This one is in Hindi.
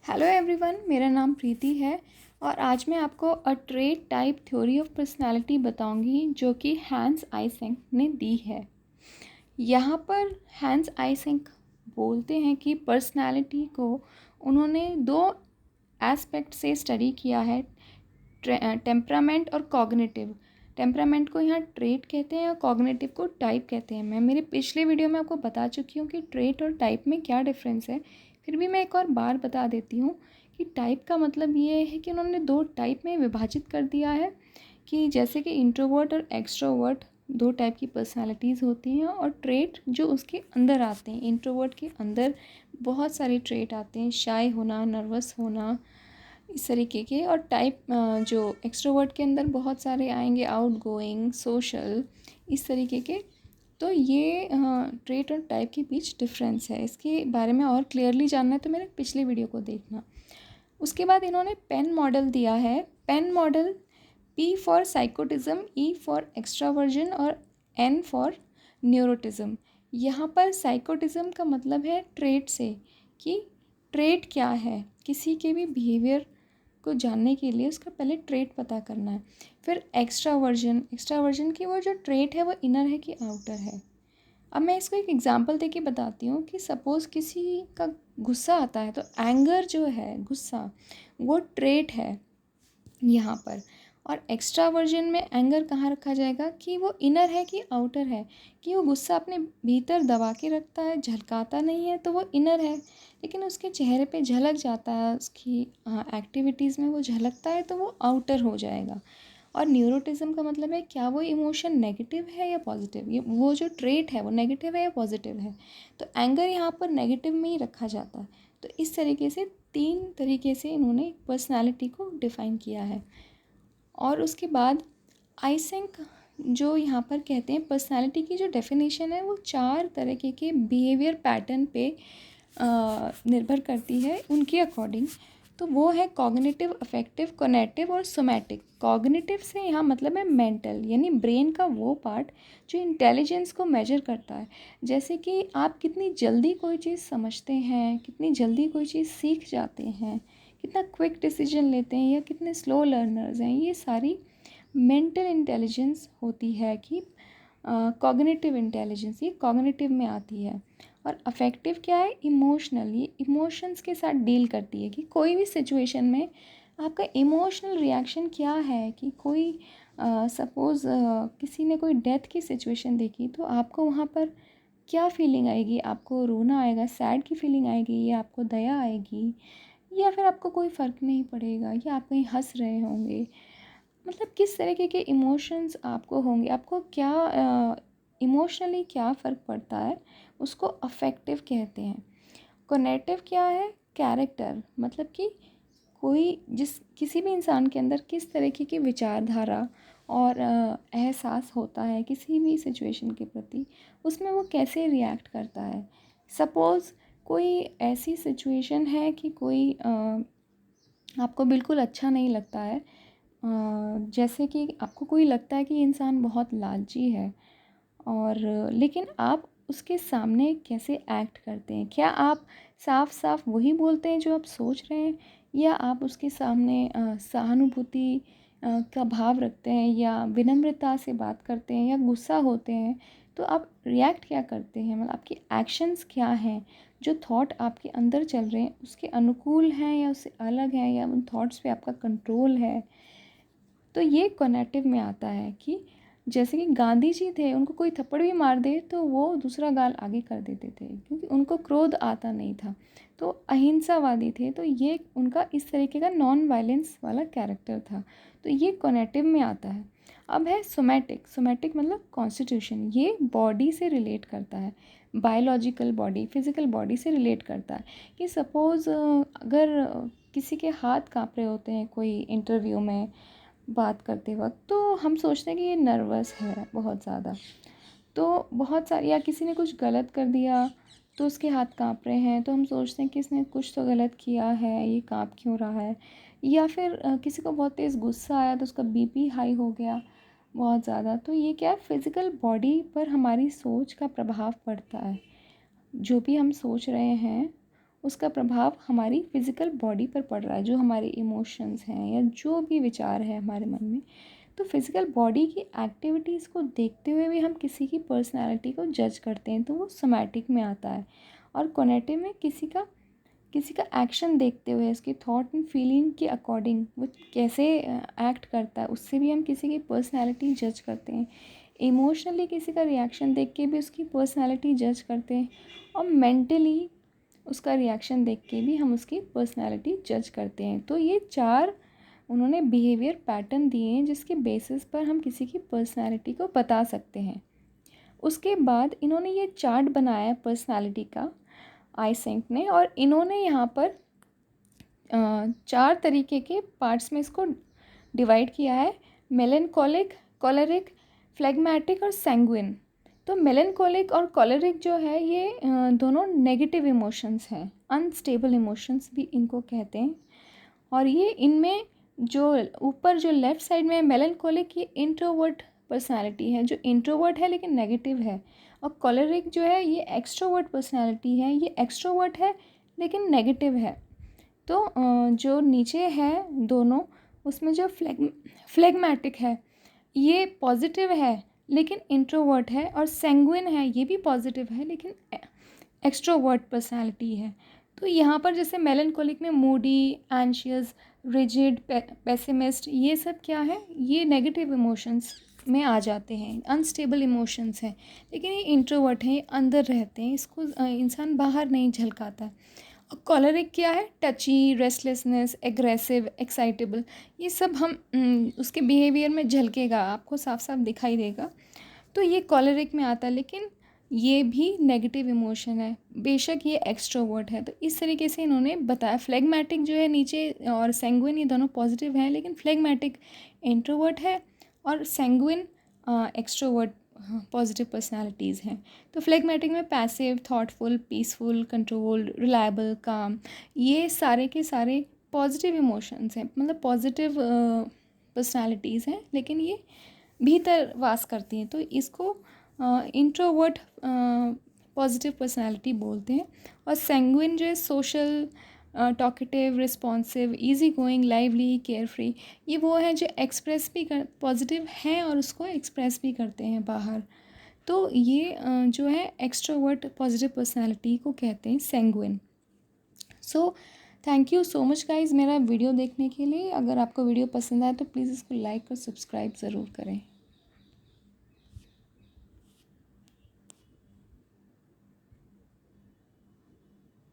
हेलो एवरीवन, मेरा नाम प्रीति है और आज मैं आपको अ trait type theory of personality बताऊंगी जो कि हैंस आइसेंक ने दी है। यहाँ पर हैंस आइसेंक बोलते हैं कि पर्सनालिटी को उन्होंने दो एस्पेक्ट से स्टडी किया है, टेम्परामेंट और कॉग्निटिव। टेम्परामेंट को यहाँ ट्रेट कहते हैं और कॉग्निटिव को टाइप कहते हैं। मैं मेरे पिछले वीडियो में आपको बता चुकी हूँ कि ट्रेट और टाइप में क्या डिफरेंस है, फिर भी मैं एक और बार बता देती हूँ कि टाइप का मतलब ये है कि उन्होंने दो टाइप में विभाजित कर दिया है कि जैसे कि इंट्रोवर्ट और एक्सट्रोवर्ट दो टाइप की पर्सनालिटीज़ होती हैं और ट्रेट जो उसके अंदर आते हैं। इंट्रोवर्ट के अंदर बहुत सारे ट्रेट आते हैं, शाय होना, नर्वस होना, इस तरीके के। और टाइप जो एक्सट्रोवर्ट के अंदर बहुत सारे आएंगे, आउट गोइंग, सोशल, इस तरीके के। तो ये ट्रेट और टाइप के बीच डिफरेंस है। इसके बारे में और क्लियरली जानना है तो मेरे पिछले वीडियो को देखना। उसके बाद इन्होंने पेन मॉडल दिया है। PEN model P for psychoticism, E for extraversion और N फॉर न्यूरोटिज्म। यहाँ पर साइकोटिज्म का मतलब है ट्रेट से, कि ट्रेट क्या है। किसी के भी बिहेवियर को जानने के लिए उसका पहले ट्रेट पता करना है। फिर एक्स्ट्रावर्जन, एक्स्ट्रावर्जन की वो जो ट्रेट है वो इनर है कि आउटर है। अब मैं इसको एक एग्जांपल देके बताती हूँ कि सपोज़ किसी का गुस्सा आता है तो एंगर जो है, गुस्सा, वो ट्रेट है यहाँ पर। और एक्स्ट्रावर्जन में एंगर कहाँ रखा जाएगा कि वो इनर है कि आउटर है, कि वो गुस्सा अपने भीतर दबा के रखता है, झलकाता नहीं है, तो वो इनर है। लेकिन उसके चेहरे पे झलक जाता है, उसकी एक्टिविटीज़ में वो झलकता है, तो वो आउटर हो जाएगा। और न्यूरोटिज्म का मतलब है क्या वो इमोशन नेगेटिव है या पॉजिटिव, ये वो जो ट्रेट है वो नेगेटिव है या पॉजिटिव है। तो एंगर यहाँ पर नेगेटिव में ही रखा जाता है। तो इस तरीके से तीन तरीके से इन्होंने पर्सनालिटी को डिफ़ाइन किया है। और उसके बाद आइसेंक जो यहाँ पर कहते हैं पर्सनालिटी की जो डेफिनेशन है वो चार तरीके के बिहेवियर पैटर्न पे निर्भर करती है उनके अकॉर्डिंग। तो वो है कॉग्निटिव, अफेक्टिव, कोनेटिव और सोमैटिक। कॉग्निटिव से यहाँ मतलब है मेंटल, यानी ब्रेन का वो पार्ट जो इंटेलिजेंस को मेजर करता है। जैसे कि आप कितनी जल्दी कोई चीज़ समझते हैं, कितनी जल्दी कोई चीज़ सीख जाते हैं, कितना क्विक डिसीजन लेते हैं या कितने स्लो लर्नर्स हैं, ये सारी मेंटल इंटेलिजेंस होती है कि कॉग्निटिव इंटेलिजेंस, ये कॉग्निटिव में आती है। और अफेक्टिव क्या है, इमोशनल, ये इमोशंस के साथ डील करती है कि कोई भी सिचुएशन में आपका इमोशनल रिएक्शन क्या है। कि कोई सपोज़ किसी ने कोई डेथ की सिचुएशन देखी तो आपको वहाँ पर क्या फीलिंग आएगी, आपको रोना आएगा, सैड की फीलिंग आएगी, या आपको दया आएगी, या फिर आपको कोई फ़र्क नहीं पड़ेगा, या आप कहीं हंस रहे होंगे। मतलब किस तरीके के इमोशंस आपको होंगे, आपको क्या इमोशनली क्या फ़र्क पड़ता है, उसको अफेक्टिव कहते हैं। कोनेटिव क्या है, कैरेक्टर, मतलब कि कोई जिस किसी भी इंसान के अंदर किस तरीके की विचारधारा और एहसास होता है किसी भी सिचुएशन के प्रति, उसमें वो कैसे रिएक्ट करता है। सपोज़ कोई ऐसी सिचुएशन है कि कोई आपको बिल्कुल अच्छा नहीं लगता है, जैसे कि आपको कोई लगता है कि इंसान बहुत लालची है, और लेकिन आप उसके सामने कैसे एक्ट करते हैं। क्या आप साफ साफ वही बोलते हैं जो आप सोच रहे हैं, या आप उसके सामने सहानुभूति का भाव रखते हैं, या विनम्रता से बात करते हैं, या गुस्सा होते हैं। तो आप रिएक्ट क्या करते हैं, मतलब आपके एक्शंस क्या हैं, जो थॉट आपके अंदर चल रहे हैं उसके अनुकूल हैं या उससे अलग हैं, या उन थॉट्स पे आपका कंट्रोल है। तो ये कोनेटिव में आता है कि जैसे कि गांधी जी थे, उनको कोई थप्पड़ भी मार दे तो वो दूसरा गाल आगे कर देते थे क्योंकि उनको क्रोध आता नहीं था, तो अहिंसावादी थे। तो ये उनका इस तरीके का नॉन वायलेंस वाला कैरेक्टर था। तो ये कोनेटिव में आता है। अब है सोमैटिक। सोमैटिक मतलब कॉन्स्टिट्यूशन, ये बॉडी से रिलेट करता है, बायोलॉजिकल बॉडी, फिज़िकल बॉडी से रिलेट करता है। कि सपोज़ अगर किसी के हाथ काँप रहे होते हैं कोई इंटरव्यू में बात करते वक्त, तो हम सोचते हैं कि ये नर्वस है बहुत ज़्यादा। तो बहुत सारी, या किसी ने कुछ गलत कर दिया तो उसके हाथ काँप रहे हैं, तो हम सोचते हैं कि इसने कुछ तो गलत किया है, ये काँप क्यों रहा है। या फिर किसी को बहुत तेज़ गुस्सा आया तो उसका बीपी हाई हो गया बहुत ज़्यादा। तो ये क्या है, फिज़िकल बॉडी पर हमारी सोच का प्रभाव पड़ता है। जो भी हम सोच रहे हैं उसका प्रभाव हमारी फिज़िकल बॉडी पर पड़ रहा है, जो हमारे इमोशंस हैं या जो भी विचार है हमारे मन में। तो फिज़िकल बॉडी की एक्टिविटीज़ को देखते हुए भी हम किसी की पर्सनैलिटी को जज करते हैं, तो वो सोमैटिक में आता है। और कोग्निटिव में किसी का एक्शन देखते हुए, उसकी थॉट एंड फीलिंग के अकॉर्डिंग वो कैसे एक्ट करता है, उससे भी हम किसी की पर्सनैलिटी जज करते हैं। इमोशनली किसी का रिएक्शन देख के भी उसकी पर्सनैलिटी जज करते हैं, और मेंटली उसका रिएक्शन देख के भी हम उसकी पर्सनैलिटी जज करते हैं। तो ये 4 उन्होंने बिहेवियर पैटर्न दिए हैं जिसके बेसिस पर हम किसी की पर्सनैलिटी को बता सकते हैं। उसके बाद इन्होंने ये चार्ट बनाया पर्सनैलिटी का, आइसेंक ने, और इन्होंने यहाँ पर 4 तरीके के पार्ट्स में इसको डिवाइड किया है: मेलनकोलिक, कॉलरिक, फ्लेगमैटिक और सैंग्विन। तो मेलनकोलिक और कॉलरिक जो है ये दोनों नेगेटिव इमोशंस हैं, अनस्टेबल इमोशंस भी इनको कहते हैं। और ये इनमें जो ऊपर जो लेफ़्ट साइड में मेलनकोलिक, ये इंट्रोवर्ट पर्सनालिटी है, जो इंट्रोवर्ट है लेकिन नेगेटिव है। और कॉलरिक जो है ये एक्सट्रोवर्ट पर्सनालिटी है, ये एक्सट्रोवर्ट है लेकिन नेगेटिव है। तो जो नीचे है दोनों, उसमें जो फ्लेगमैटिक है ये पॉजिटिव है लेकिन इंट्रोवर्ट है, और सैंग्विन है ये भी पॉजिटिव है लेकिन एक्सट्रोवर्ट पर्सनालिटी है। तो यहाँ पर जैसे मेलनकोलिक में मूडी, एंशियस, रिजिड, पेसिमिस्ट, ये सब क्या है, ये नेगेटिव इमोशंस में आ जाते हैं, अनस्टेबल इमोशंस हैं। लेकिन ये इंट्रोवर्ट हैं, ये अंदर रहते हैं, इसको इंसान बाहर नहीं झलकाता है। और कॉलरिक क्या है, टची, रेस्टलेसनेस, एग्रेसिव, एक्साइटेबल, ये सब हम उसके बिहेवियर में झलकेगा, आपको साफ साफ दिखाई देगा। तो ये कॉलरिक में आता है, लेकिन ये भी नेगेटिव इमोशन है, बेशक ये एक्सट्रोवर्ट है। तो इस तरीके से इन्होंने बताया। फ्लेगमैटिक जो है नीचे और सैंग्विन, ये दोनों पॉजिटिव हैं, लेकिन फ्लेगमैटिक इंट्रोवर्ट है और सैंग्विन एक्सट्रोवर्ट पॉजिटिव पर्सनालिटीज़ हैं। तो फ्लेगमैटिक में passive, thoughtful, peaceful, controlled, reliable, काम, ये सारे के सारे पॉजिटिव इमोशंस हैं, मतलब पॉजिटिव पर्सनालिटीज़ हैं, लेकिन ये भीतर वास करती हैं। तो इसको इंट्रोवर्ट पॉजिटिव पर्सनालिटी बोलते हैं। और सैंग्विन जो है social, talkative, responsive, easy going, lively, care free, ये वो हैं जो एक्सप्रेस भी कर पॉजिटिव हैं और उसको एक्सप्रेस भी करते हैं बाहर। तो ये जो है एक्सट्रोवर्ट पॉजिटिव पर्सनालिटी को कहते हैं sanguine. So thank you so much guys मेरा वीडियो देखने के लिए। अगर आपको वीडियो पसंद आए तो प्लीज़ इसको लाइक और सब्सक्राइब ज़रूर करें।